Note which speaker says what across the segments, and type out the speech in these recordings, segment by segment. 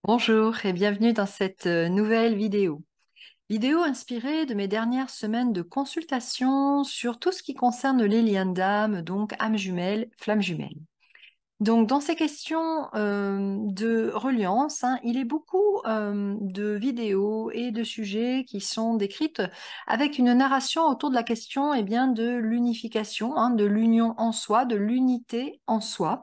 Speaker 1: Bonjour et bienvenue dans cette nouvelle vidéo. Vidéo inspirée de mes dernières semaines de consultation sur tout ce qui concerne les liens d'âme, donc âme jumelle, flamme jumelle. Donc, dans ces questions de reliance, il est beaucoup de vidéos et de sujets qui sont décrites avec une narration autour de la question de l'unification, de l'union en soi, de l'unité en soi.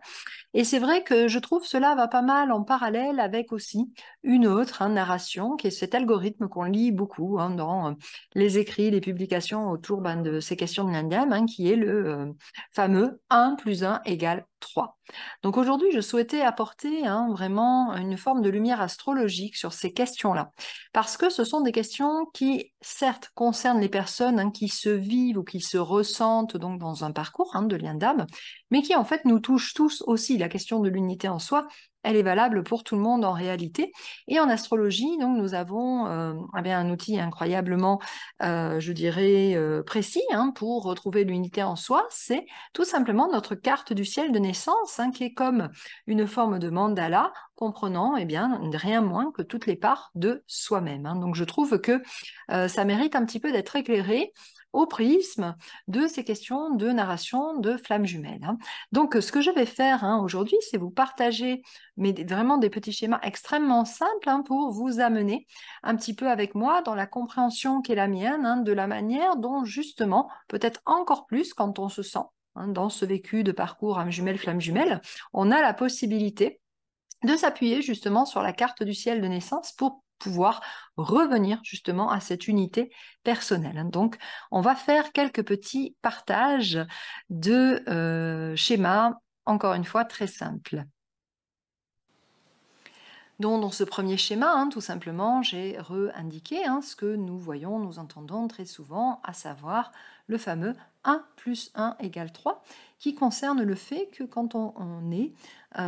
Speaker 1: Et c'est vrai que je trouve cela va pas mal en parallèle avec aussi une autre narration, qui est cet algorithme qu'on lit beaucoup dans les écrits, les publications autour de ces questions de l'Indiam, qui est le fameux 1 plus 1 égale 3. Donc aujourd'hui, je souhaitais apporter vraiment une forme de lumière astrologique sur ces questions-là, parce que ce sont des questions qui, certes, concernent les personnes qui se vivent ou qui se ressentent donc dans un parcours de lien d'âme, mais qui en fait nous touche tous aussi. La question de l'unité en soi, elle est valable pour tout le monde en réalité. Et en astrologie, donc nous avons un outil incroyablement, je dirais, précis pour retrouver l'unité en soi. C'est tout simplement notre carte du ciel de naissance, qui est comme une forme de mandala comprenant rien moins que toutes les parts de soi-même. Donc je trouve que ça mérite un petit peu d'être éclairé au prisme de ces questions de narration de flammes jumelles. Donc, ce que je vais faire aujourd'hui, c'est vous partager vraiment des petits schémas extrêmement simples pour vous amener un petit peu avec moi dans la compréhension qui est la mienne de la manière dont, justement, peut-être encore plus quand on se sent dans ce vécu de parcours âme jumelle, flamme jumelle, on a la possibilité de s'appuyer justement sur la carte du ciel de naissance pour pouvoir revenir justement à cette unité personnelle. Donc, on va faire quelques petits partages de schémas, encore une fois, très simples. Donc, dans ce premier schéma, tout simplement, j'ai re-indiqué ce que nous voyons, nous entendons très souvent, à savoir le fameux 1 plus 1 égale 3, qui concerne le fait que quand on est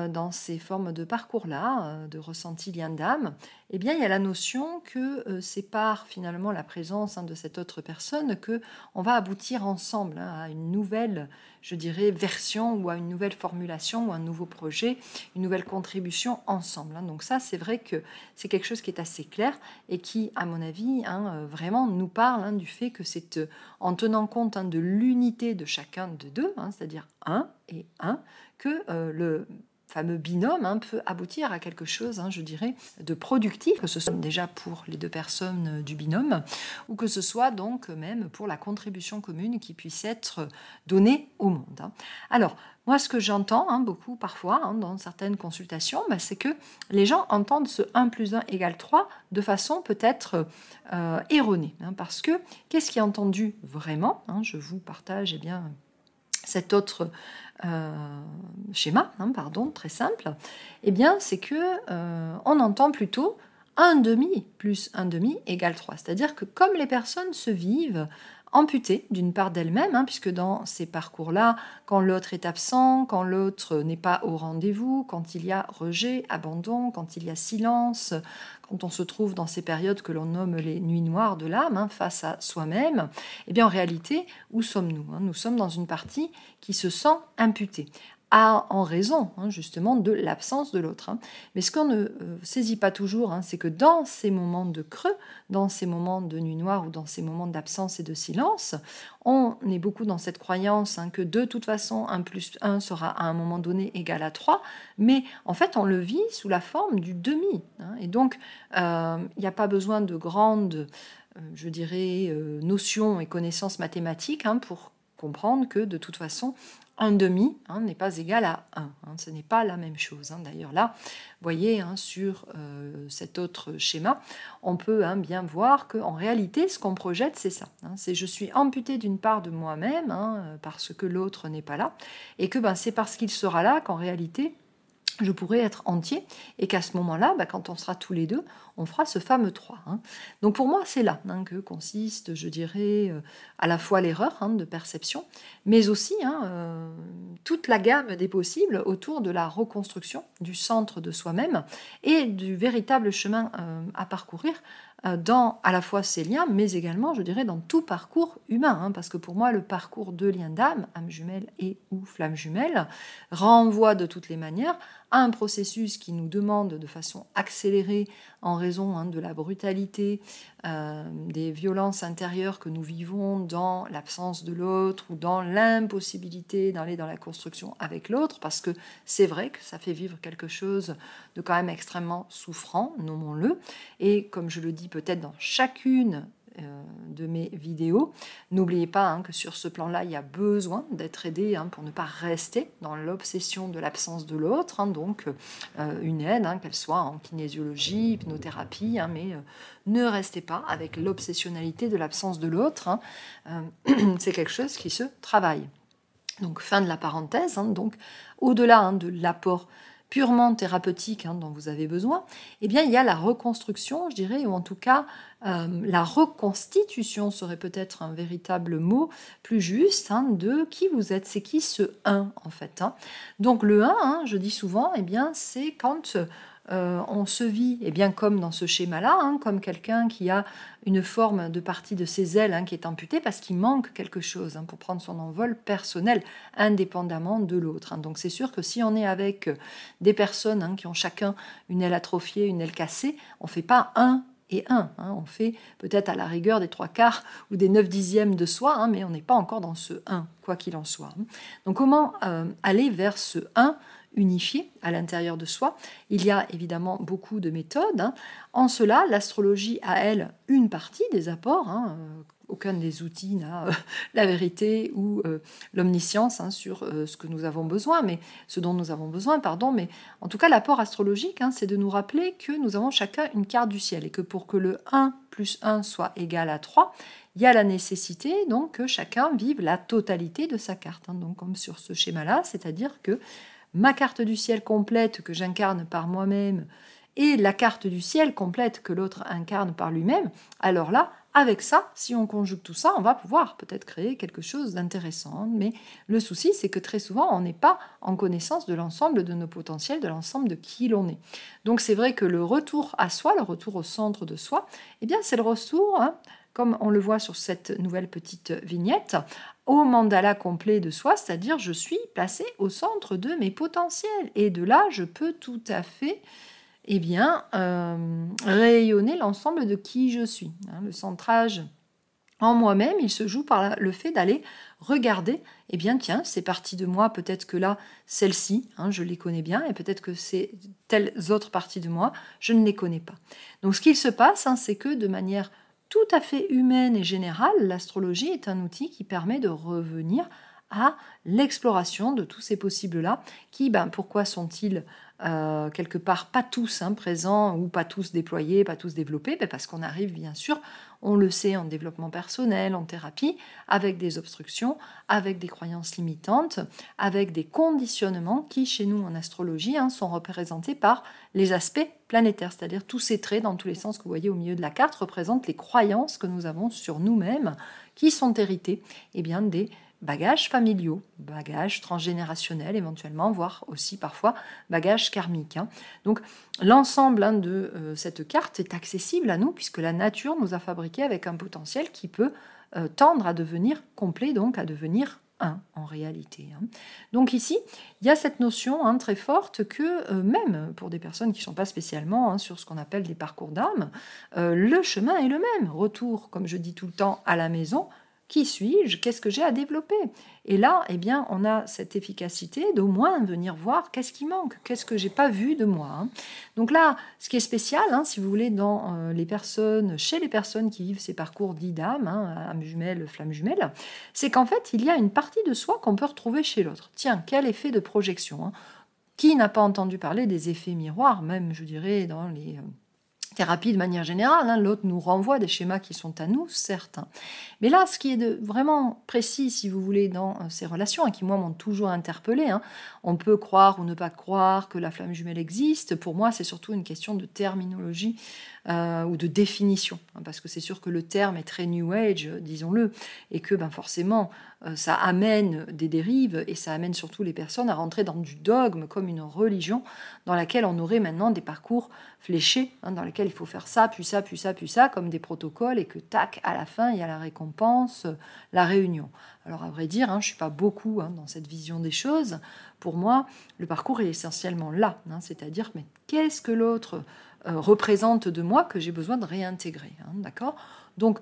Speaker 1: dans ces formes de parcours-là, de ressenti lien d'âme, eh bien, il y a la notion que c'est par finalement la présence de cette autre personne que on va aboutir ensemble à une nouvelle, je dirais, version ou à une nouvelle formulation ou un nouveau projet, une nouvelle contribution ensemble. Donc ça, c'est vrai que c'est quelque chose qui est assez clair et qui, à mon avis, vraiment nous parle du fait que c'est en tenant compte de l'unité de chacun de deux, c'est-à-dire 1 et 1, que le fameux binôme peut aboutir à quelque chose, je dirais, de productif, que ce soit déjà pour les deux personnes du binôme, ou que ce soit donc même pour la contribution commune qui puisse être donnée au monde. Alors, moi, ce que j'entends beaucoup parfois dans certaines consultations, c'est que les gens entendent ce 1 plus 1 égale 3 de façon peut-être erronée. Parce que qu'est-ce qui est entendu vraiment Je vous partage cet autre schéma, très simple. C'est que on entend plutôt 1 demi plus 1 demi égale 3. C'est-à-dire que comme les personnes se vivent amputées d'une part d'elles-mêmes, puisque dans ces parcours-là, quand l'autre est absent, quand l'autre n'est pas au rendez-vous, quand il y a rejet, abandon, quand il y a silence, quand on se trouve dans ces périodes que l'on nomme les nuits noires de l'âme, face à soi-même, en réalité, où sommes-nous Nous sommes dans une partie qui se sent imputée en raison justement de l'absence de l'autre. Mais ce qu'on ne saisit pas toujours, c'est que dans ces moments de creux, dans ces moments de nuit noire ou dans ces moments d'absence et de silence, on est beaucoup dans cette croyance que de toute façon 1 plus 1 sera à un moment donné égal à 3, mais en fait on le vit sous la forme du demi. Et donc il n'y a pas besoin de grandes, je dirais, notions et connaissances mathématiques pour comprendre que de toute façon, un demi n'est pas égal à 1. Ce n'est pas la même chose. D'ailleurs, là, vous voyez, sur cet autre schéma, on peut bien voir qu'en réalité, ce qu'on projette, c'est ça. C'est je suis amputé d'une part de moi-même parce que l'autre n'est pas là, et que c'est parce qu'il sera là qu'en réalité, je pourrais être entier, et qu'à ce moment-là, quand on sera tous les deux, on fera ce fameux 3. Donc pour moi, c'est là que consiste, je dirais, à la fois l'erreur de perception, mais aussi toute la gamme des possibles autour de la reconstruction du centre de soi-même et du véritable chemin à parcourir dans à la fois ces liens, mais également, je dirais, dans tout parcours humain, hein, parce que pour moi, le parcours de lien d'âme, âme jumelle et ou flamme jumelle, renvoie de toutes les manières à un processus qui nous demande de façon accélérée, en raison de la brutalité, des violences intérieures que nous vivons dans l'absence de l'autre ou dans l'impossibilité d'aller dans la construction avec l'autre, parce que c'est vrai que ça fait vivre quelque chose de quand même extrêmement souffrant, nommons-le, et comme je le dis peut-être dans chacune de mes vidéos. N'oubliez pas que sur ce plan-là, il y a besoin d'être aidé pour ne pas rester dans l'obsession de l'absence de l'autre. Donc, une aide, qu'elle soit en kinésiologie, hypnothérapie, mais ne restez pas avec l'obsessionnalité de l'absence de l'autre. C'est quelque chose qui se travaille. Donc, fin de la parenthèse. Donc, au-delà de l'apport purement thérapeutique dont vous avez besoin, eh bien, il y a la reconstruction, je dirais, ou en tout cas, la reconstitution serait peut-être un véritable mot plus juste de qui vous êtes. C'est qui ce 1, en fait. Donc, le 1, je dis souvent, eh bien, c'est quand on se vit, eh bien, comme dans ce schéma-là, comme quelqu'un qui a une forme de partie de ses ailes qui est amputée parce qu'il manque quelque chose pour prendre son envol personnel, indépendamment de l'autre. Donc c'est sûr que si on est avec des personnes qui ont chacun une aile atrophiée, une aile cassée, on ne fait pas 1 et 1. On fait peut-être à la rigueur des 3/4 ou des 9/10 de soi, mais on n'est pas encore dans ce 1, quoi qu'il en soit. Donc comment aller vers ce 1 unifié à l'intérieur de soi? Il y a évidemment beaucoup de méthodes. En cela, l'astrologie a, elle, une partie des apports. Aucun des outils n'a la vérité ou l'omniscience sur ce que nous avons besoin, mais ce dont nous avons besoin, mais en tout cas, l'apport astrologique, c'est de nous rappeler que nous avons chacun une carte du ciel et que pour que le 1 plus 1 soit égal à 3, il y a la nécessité donc que chacun vive la totalité de sa carte. Donc comme sur ce schéma-là, c'est-à-dire que ma carte du ciel complète que j'incarne par moi-même et la carte du ciel complète que l'autre incarne par lui-même, alors là, avec ça, si on conjugue tout ça, on va pouvoir peut-être créer quelque chose d'intéressant. Mais le souci, c'est que très souvent, on n'est pas en connaissance de l'ensemble de nos potentiels, de l'ensemble de qui l'on est. Donc c'est vrai que le retour à soi, le retour au centre de soi, eh bien c'est le retour, comme on le voit sur cette nouvelle petite vignette, au mandala complet de soi, c'est-à-dire je suis placé au centre de mes potentiels. Et de là, je peux tout à fait rayonner l'ensemble de qui je suis. Le centrage en moi-même, il se joue par le fait d'aller regarder, tiens, ces parties de moi, peut-être que là, celles-ci, je les connais bien, et peut-être que c'est telles autres parties de moi, je ne les connais pas. Donc ce qu'il se passe, c'est que de manière tout à fait humaine et générale, l'astrologie est un outil qui permet de revenir à l'exploration de tous ces possibles-là, qui, pourquoi sont-ils quelque part pas tous présents ou pas tous déployés, pas tous développés? Parce qu'on arrive bien sûr, on le sait, en développement personnel, en thérapie, avec des obstructions, avec des croyances limitantes, avec des conditionnements qui, chez nous en astrologie, sont représentés par les aspects planétaires, c'est-à-dire tous ces traits dans tous les sens que vous voyez au milieu de la carte représentent les croyances que nous avons sur nous-mêmes, qui sont héritées des bagages familiaux, bagages transgénérationnels éventuellement, voire aussi parfois bagages karmiques. Donc l'ensemble de cette carte est accessible à nous puisque la nature nous a fabriqué avec un potentiel qui peut tendre à devenir complet, donc à devenir un en réalité. Donc ici, il y a cette notion très forte que même pour des personnes qui ne sont pas spécialement sur ce qu'on appelle des parcours d'âme, le chemin est le même. Retour, comme je dis tout le temps, à la maison. Qui suis-je? Qu'est-ce que j'ai à développer? Et là, on a cette efficacité d'au moins venir voir qu'est-ce qui manque, qu'est-ce que j'ai pas vu de moi. Donc là, ce qui est spécial, si vous voulez, chez les personnes qui vivent ces parcours dits d'âme, âme jumelle, flamme jumelle, c'est qu'en fait, il y a une partie de soi qu'on peut retrouver chez l'autre. Tiens, quel effet de projection, Qui n'a pas entendu parler des effets miroirs, même, je dirais, dans les thérapie de manière générale, l'autre nous renvoie des schémas qui sont à nous, certes. Mais là, ce qui est vraiment précis, si vous voulez, dans ces relations, et qui, moi, m'ont toujours interpellée, on peut croire ou ne pas croire que la flamme jumelle existe. Pour moi, c'est surtout une question de terminologie ou de définition, parce que c'est sûr que le terme est très New Age, disons-le, et que forcément, ça amène des dérives et ça amène surtout les personnes à rentrer dans du dogme comme une religion dans laquelle on aurait maintenant des parcours fléchés, dans lesquels il faut faire ça, puis ça, puis ça, puis ça, comme des protocoles et que tac, à la fin, il y a la récompense, la réunion. Alors à vrai dire, je ne suis pas beaucoup dans cette vision des choses. Pour moi, le parcours est essentiellement là, c'est-à-dire mais qu'est-ce que l'autre représente de moi que j'ai besoin de réintégrer, d'accord? Donc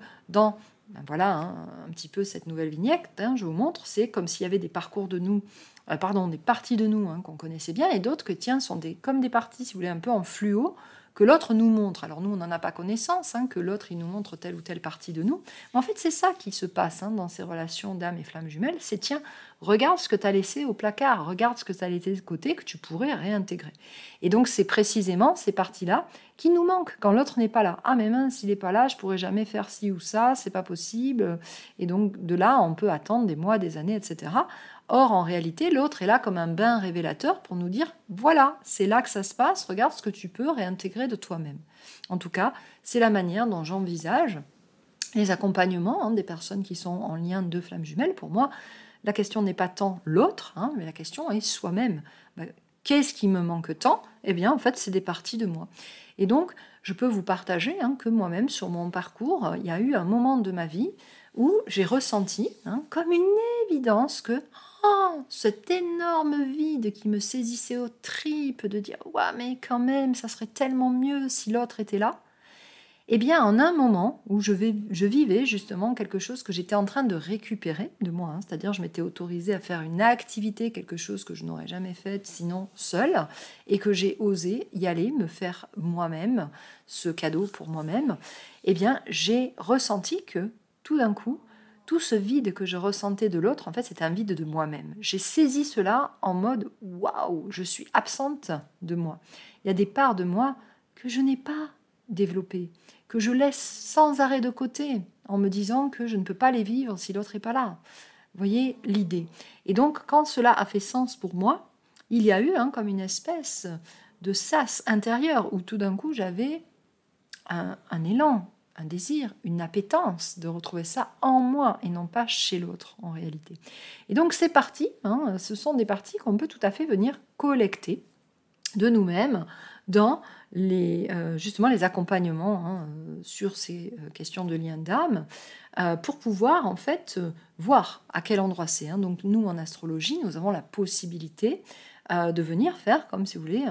Speaker 1: voilà un petit peu cette nouvelle vignette, je vous montre, c'est comme s'il y avait des parcours de nous, des parties de nous qu'on connaissait bien et d'autres que sont comme des parties, si vous voulez, un peu en fluo, que l'autre nous montre. Alors nous, on n'en a pas connaissance, que l'autre, il nous montre telle ou telle partie de nous. Mais en fait, c'est ça qui se passe dans ces relations d'âme et flamme jumelle. C'est tiens, regarde ce que tu as laissé au placard, regarde ce que tu as laissé de côté, que tu pourrais réintégrer. Et donc, c'est précisément ces parties-là qui nous manquent quand l'autre n'est pas là. Ah, mais mince, s'il n'est pas là, je pourrais jamais faire ci ou ça, c'est pas possible. Et donc, de là, on peut attendre des mois, des années, etc. Or, en réalité, l'autre est là comme un bain révélateur pour nous dire, voilà, c'est là que ça se passe, regarde ce que tu peux réintégrer de toi-même. En tout cas, c'est la manière dont j'envisage les accompagnements des personnes qui sont en lien de flammes jumelles. Pour moi, la question n'est pas tant l'autre, mais la question est soi-même. Qu'est-ce qui me manque tant? Eh bien, en fait, c'est des parties de moi. Et donc, je peux vous partager que moi-même, sur mon parcours, il y a eu un moment de ma vie où j'ai ressenti comme une évidence que cet énorme vide qui me saisissait aux tripes, de dire « ouais, mais quand même, ça serait tellement mieux si l'autre était là », eh bien, en un moment où je vivais justement quelque chose que j'étais en train de récupérer de moi, c'est-à-dire je m'étais autorisée à faire une activité, quelque chose que je n'aurais jamais fait sinon seule, et que j'ai osé y aller, me faire moi-même ce cadeau pour moi-même, eh bien, j'ai ressenti que tout d'un coup, tout ce vide que je ressentais de l'autre, en fait, c'était un vide de moi-même. J'ai saisi cela en mode « waouh, je suis absente de moi ». Il y a des parts de moi que je n'ai pas développées, que je laisse sans arrêt de côté en me disant que je ne peux pas les vivre si l'autre n'est pas là. Vous voyez l'idée. Et donc, quand cela a fait sens pour moi, il y a eu comme une espèce de sas intérieur où tout d'un coup j'avais un élan, un désir, une appétence de retrouver ça en moi et non pas chez l'autre en réalité. Et donc ces parties, ce sont des parties qu'on peut tout à fait venir collecter de nous-mêmes dans justement les accompagnements sur ces questions de lien d'âme pour pouvoir en fait voir à quel endroit c'est. Donc nous en astrologie, nous avons la possibilité de venir faire comme si vous voulez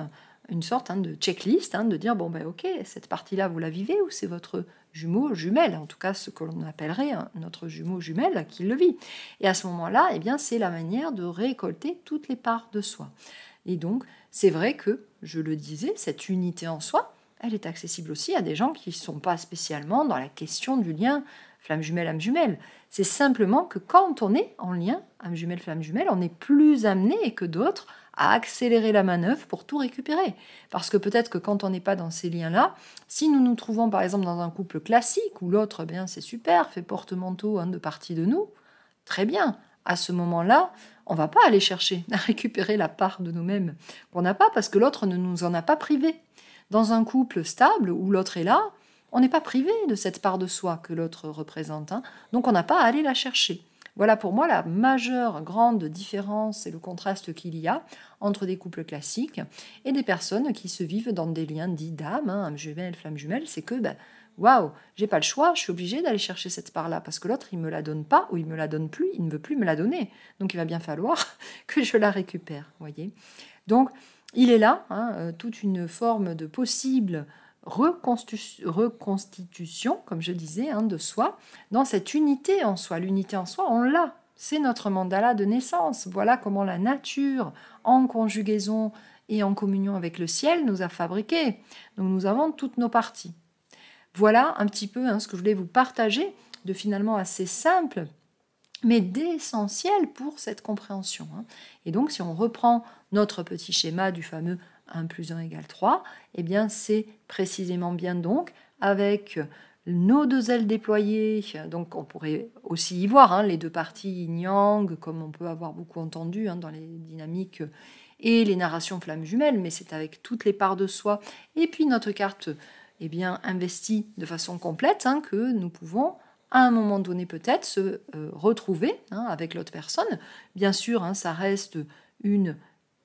Speaker 1: une sorte de checklist, de dire bon ben ok, cette partie-là vous la vivez ou c'est votre jumeau jumelle, en tout cas ce que l'on appellerait notre jumeau jumelle qui le vit. Et à ce moment-là, eh bien c'est la manière de récolter toutes les parts de soi. Et donc, c'est vrai que, je le disais, cette unité en soi, elle est accessible aussi à des gens qui ne sont pas spécialement dans la question du lien flamme jumelle, âme jumelle. C'est simplement que quand on est en lien, âme jumelle, flamme jumelle, on est plus amené que d'autres à accélérer la manœuvre pour tout récupérer. Parce que peut-être que quand on n'est pas dans ces liens-là, si nous nous trouvons par exemple dans un couple classique où l'autre, bien c'est super, fait porte-manteau de partie de nous, très bien. À ce moment-là, on ne va pas aller chercher à récupérer la part de nous-mêmes qu'on n'a pas parce que l'autre ne nous en a pas privé. Dans un couple stable où l'autre est là, on n'est pas privé de cette part de soi que l'autre représente. Donc on n'a pas à aller la chercher. Voilà pour moi la majeure grande différence et le contraste qu'il y a entre des couples classiques et des personnes qui se vivent dans des liens dits d'âme, âme jumelle, flamme jumelle, c'est que waouh, j'ai pas le choix, je suis obligée d'aller chercher cette part-là parce que l'autre il me la donne pas ou il me la donne plus, il ne veut plus me la donner. Donc il va bien falloir que je la récupère, voyez. Donc il est là toute une forme de possible reconstitution, comme je disais, de soi, dans cette unité en soi. L'unité en soi, on l'a. C'est notre mandala de naissance. Voilà comment la nature, en conjugaison et en communion avec le ciel, nous a fabriqués. Donc nous avons toutes nos parties. Voilà un petit peu ce que je voulais vous partager de finalement assez simple, mais d'essentiel pour cette compréhension. Et donc, si on reprend notre petit schéma du fameux 1 plus 1 égale 3, eh bien, c'est précisément bien donc avec nos deux ailes déployées, donc on pourrait aussi y voir les deux parties yin-yang, comme on peut avoir beaucoup entendu dans les dynamiques et les narrations flammes jumelles, mais c'est avec toutes les parts de soi, et puis notre carte investie de façon complète que nous pouvons à un moment donné peut-être se retrouver avec l'autre personne. Bien sûr, ça reste une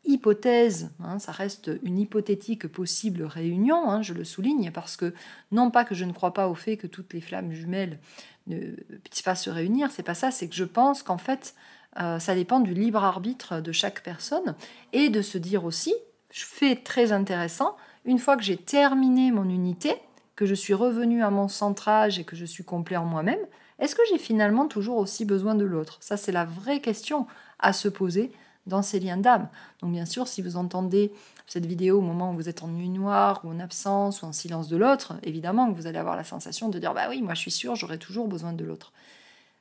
Speaker 1: hypothèse, ça reste une hypothétique possible réunion, je le souligne, parce que non pas que je ne crois pas au fait que toutes les flammes jumelles ne puissent pas se réunir, c'est pas ça, c'est que je pense qu'en fait, ça dépend du libre arbitre de chaque personne, et de se dire aussi, fait très intéressant, une fois que j'ai terminé mon unité, que je suis revenue à mon centrage et que je suis complet en moi-même, est-ce que j'ai finalement toujours aussi besoin de l'autre? Ça, c'est la vraie question à se poser dans ces liens d'âme. Donc bien sûr, si vous entendez cette vidéo au moment où vous êtes en nuit noire, ou en absence, ou en silence de l'autre, évidemment que vous allez avoir la sensation de dire « bah oui, moi je suis sûre, j'aurai toujours besoin de l'autre ».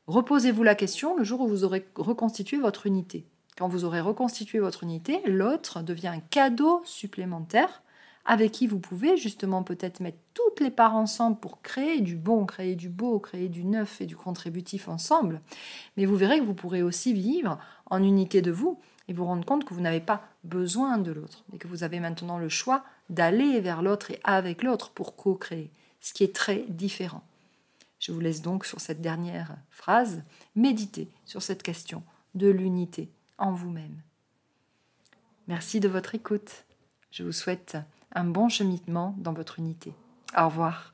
Speaker 1: Reposez-vous la question le jour où vous aurez reconstitué votre unité. Quand vous aurez reconstitué votre unité, l'autre devient un cadeau supplémentaire avec qui vous pouvez justement peut-être mettre toutes les parts ensemble pour créer du bon, créer du beau, créer du neuf et du contributif ensemble. Mais vous verrez que vous pourrez aussi vivre en unité de vous et vous rendre compte que vous n'avez pas besoin de l'autre et que vous avez maintenant le choix d'aller vers l'autre et avec l'autre pour co-créer, ce qui est très différent. Je vous laisse donc sur cette dernière phrase méditer sur cette question de l'unité en vous-même. Merci de votre écoute. Je vous souhaite un bon cheminement dans votre unité. Au revoir.